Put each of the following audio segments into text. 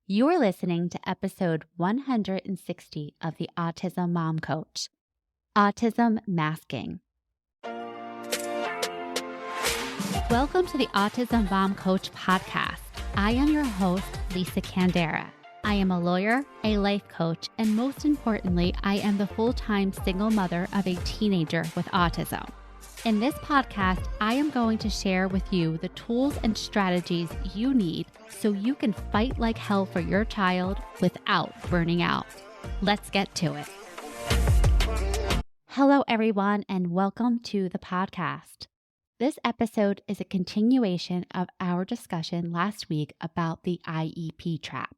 You're listening to episode 160 of the Autism Mom Coach, Autism Masking. Welcome to the Autism Mom Coach podcast. I am your host, Lisa Candera. I am a lawyer, a life coach, and most importantly, I am the full-time single mother of a teenager with autism. In this podcast, I am going to share with you the tools and strategies you need so you can fight like hell for your child without burning out. Let's get to it. Hello, everyone, and welcome to the podcast. This episode is a continuation of our discussion last week about the IEP trap.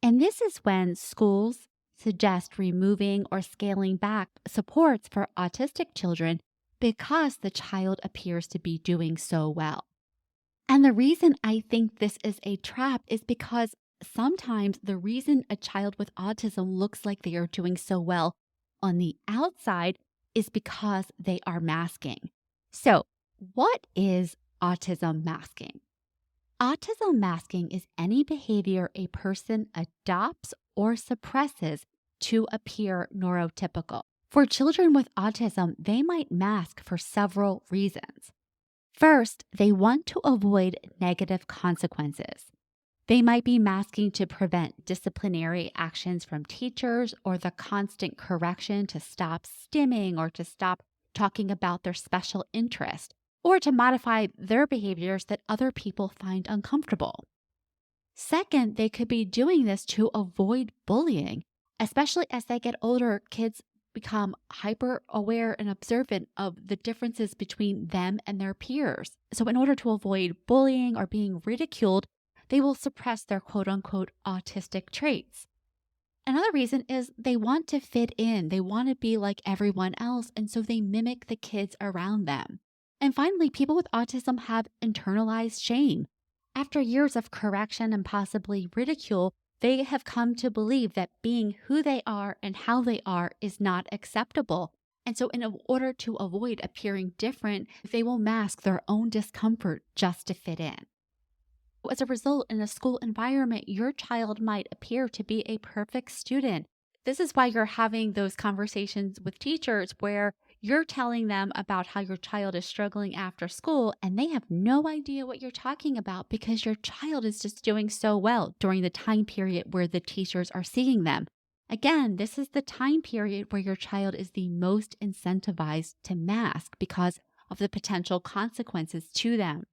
And this is when schools suggest removing or scaling back supports for autistic children because the child appears to be doing so well. And the reason I think this is a trap is because sometimes the reason a child with autism looks like they are doing so well on the outside is because they are masking. So, what is autism masking? Autism masking is any behavior a person adopts or suppresses to appear neurotypical. For children with autism, they might mask for several reasons. First, they want to avoid negative consequences. They might be masking to prevent disciplinary actions from teachers or the constant correction to stop stimming or to stop talking about their special interest or to modify their behaviors that other people find uncomfortable. Second, they could be doing this to avoid bullying, especially as they get older. Kids become hyper aware and observant of the differences between them and their peers. So in order to avoid bullying or being ridiculed, they will suppress their quote unquote autistic traits. Another reason is they want to fit in. They want to be like everyone else, and so they mimic the kids around them. And finally, people with autism have internalized shame. After years of correction and possibly ridicule, they have come to believe that being who they are and how they are is not acceptable. And so in order to avoid appearing different, they will mask their own discomfort just to fit in. As a result, in a school environment, your child might appear to be a perfect student. This is why you're having those conversations with teachers where you're telling them about how your child is struggling after school, and they have no idea what you're talking about because your child is just doing so well during the time period where the teachers are seeing them. Again, this is the time period where your child is the most incentivized to mask because of the potential consequences to them.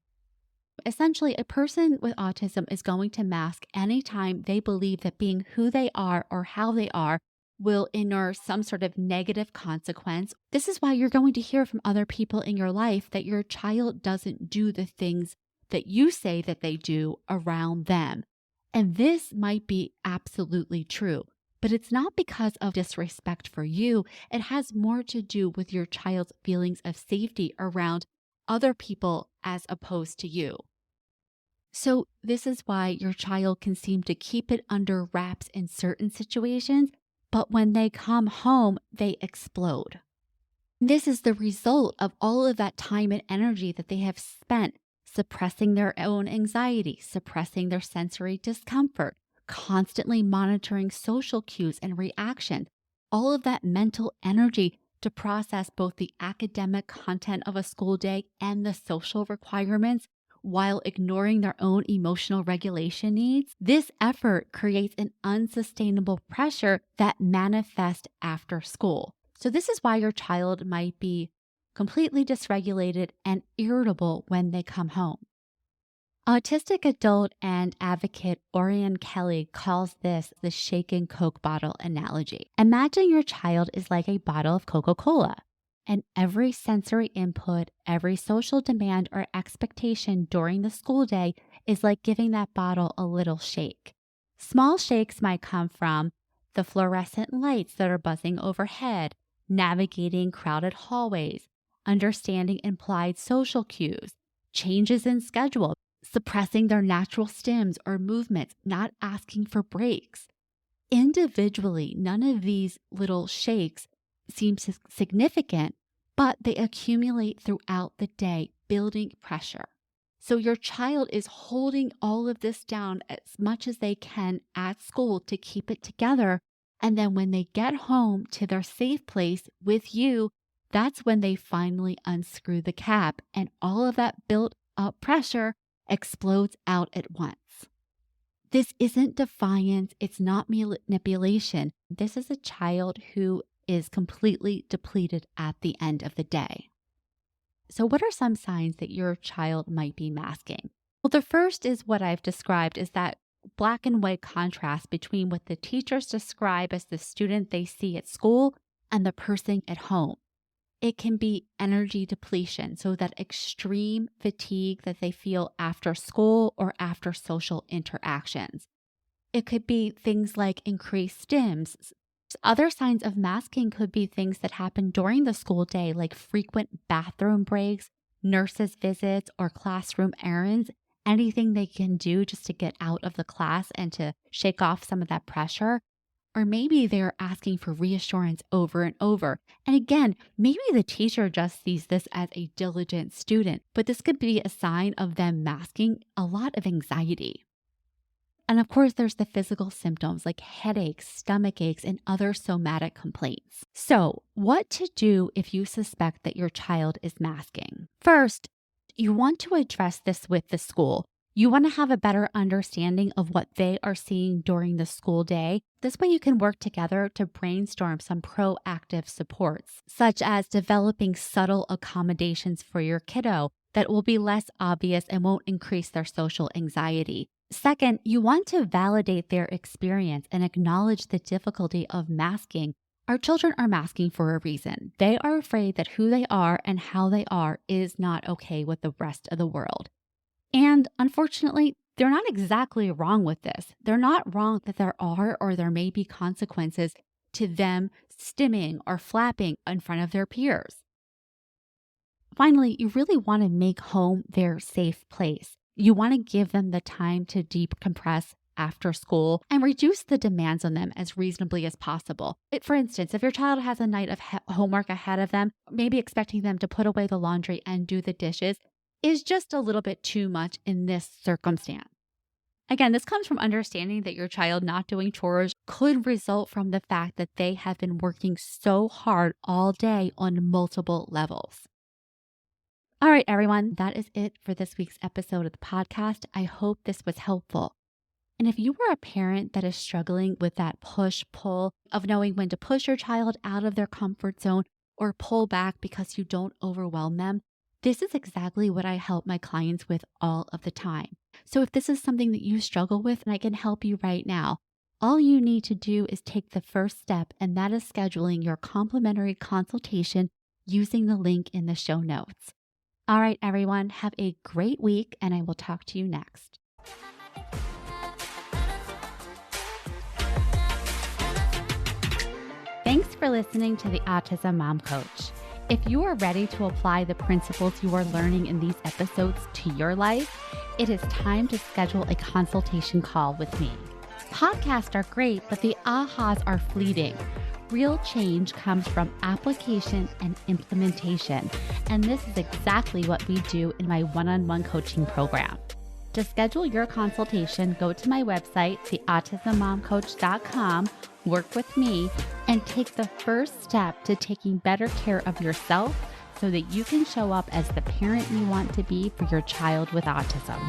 Essentially, a person with autism is going to mask anytime they believe that being who they are or how they are will inure some sort of negative consequence. This is why you're going to hear from other people in your life that your child doesn't do the things that you say that they do around them. And this might be absolutely true, but it's not because of disrespect for you. It has more to do with your child's feelings of safety around other people as opposed to you. So this is why your child can seem to keep it under wraps in certain situations, but when they come home, they explode. This is the result of all of that time and energy that they have spent suppressing their own anxiety, suppressing their sensory discomfort, constantly monitoring social cues and reactions, all of that mental energy to process both the academic content of a school day and the social requirements while ignoring their own emotional regulation needs. This effort creates an unsustainable pressure that manifests after school. So this is why your child might be completely dysregulated and irritable when they come home. Autistic adult and advocate Orion Kelly calls this the shaken Coke bottle analogy. Imagine your child is like a bottle of Coca-Cola. And every sensory input, every social demand or expectation during the school day is like giving that bottle a little shake. Small shakes might come from the fluorescent lights that are buzzing overhead, navigating crowded hallways, understanding implied social cues, changes in schedule, suppressing their natural stims or movements, not asking for breaks. Individually, none of these little shakes seem significant, but they accumulate throughout the day, building pressure. So your child is holding all of this down as much as they can at school to keep it together. And then when they get home to their safe place with you, that's when they finally unscrew the cap and all of that built up pressure explodes out at once. This isn't defiance. It's not manipulation. This is a child who is completely depleted at the end of the day. So what are some signs that your child might be masking? Well, the first is what I've described is that black and white contrast between what the teachers describe as the student they see at school and the person at home. It can be energy depletion, so that extreme fatigue that they feel after school or after social interactions. It could be things like increased stims. Other signs of masking could be things that happen during the school day, like frequent bathroom breaks, nurses' visits, or classroom errands, anything they can do just to get out of the class and to shake off some of that pressure. Or maybe they're asking for reassurance over and over. And again, maybe the teacher just sees this as a diligent student, but this could be a sign of them masking a lot of anxiety. And of course, there's the physical symptoms like headaches, stomach aches, and other somatic complaints. So, what to do if you suspect that your child is masking? First, you want to address this with the school. You want to have a better understanding of what they are seeing during the school day. This way you can work together to brainstorm some proactive supports, such as developing subtle accommodations for your kiddo that will be less obvious and won't increase their social anxiety. Second, you want to validate their experience and acknowledge the difficulty of masking. Our children are masking for a reason. They are afraid that who they are and how they are is not okay with the rest of the world. And unfortunately, they're not exactly wrong with this. They're not wrong that there are or there may be consequences to them stimming or flapping in front of their peers. Finally, you really want to make home their safe place. You want to give them the time to decompress after school and reduce the demands on them as reasonably as possible. For instance, if your child has a night of homework ahead of them, maybe expecting them to put away the laundry and do the dishes is just a little bit too much in this circumstance. Again, this comes from understanding that your child not doing chores could result from the fact that they have been working so hard all day on multiple levels. All right, everyone, that is it for this week's episode of the podcast. I hope this was helpful. And if you are a parent that is struggling with that push-pull of knowing when to push your child out of their comfort zone or pull back because you don't overwhelm them, this is exactly what I help my clients with all of the time. So if this is something that you struggle with, and I can help you right now, all you need to do is take the first step, and that is scheduling your complimentary consultation using the link in the show notes. All right, everyone, have a great week, and I will talk to you next. Thanks for listening to the Autism Mom Coach. If you are ready to apply the principles you are learning in these episodes to your life, it is time to schedule a consultation call with me. Podcasts are great, but the ahas are fleeting. Real change comes from application and implementation, and this is exactly what we do in my one-on-one coaching program. To schedule your consultation, go to my website, theautismmomcoach.com, work with me, and take the first step to taking better care of yourself so that you can show up as the parent you want to be for your child with autism.